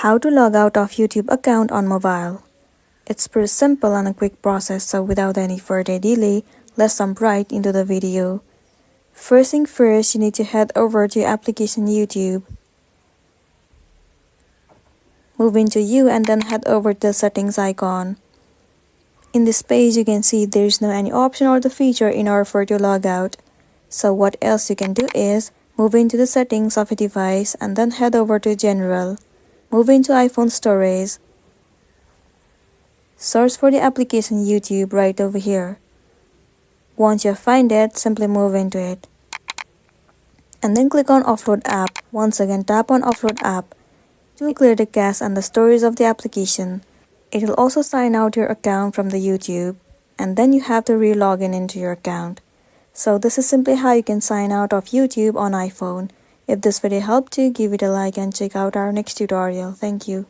How to log out of YouTube account on mobile. It's pretty simple and a quick process, so without any further delay, let's jump right into the video. First thing first, you need to head over to your application YouTube. Move into You and then head over to the settings icon. In this page, you can see there's no any option or the feature in order for you to log out. So what else you can do is move into the settings of a device and then head over to General. Move into iPhone storage. Search for the application YouTube right over here. Once you find it, simply move into it. And then click on Offload App. Once again, tap on Offload App to clear the cache and the storage of the application. It will also sign out your account from the YouTube, and then you have to re-log in into your account. So this is simply how you can sign out of YouTube on iPhone. If this video helped you, give it a like and check out our next tutorial. Thank you.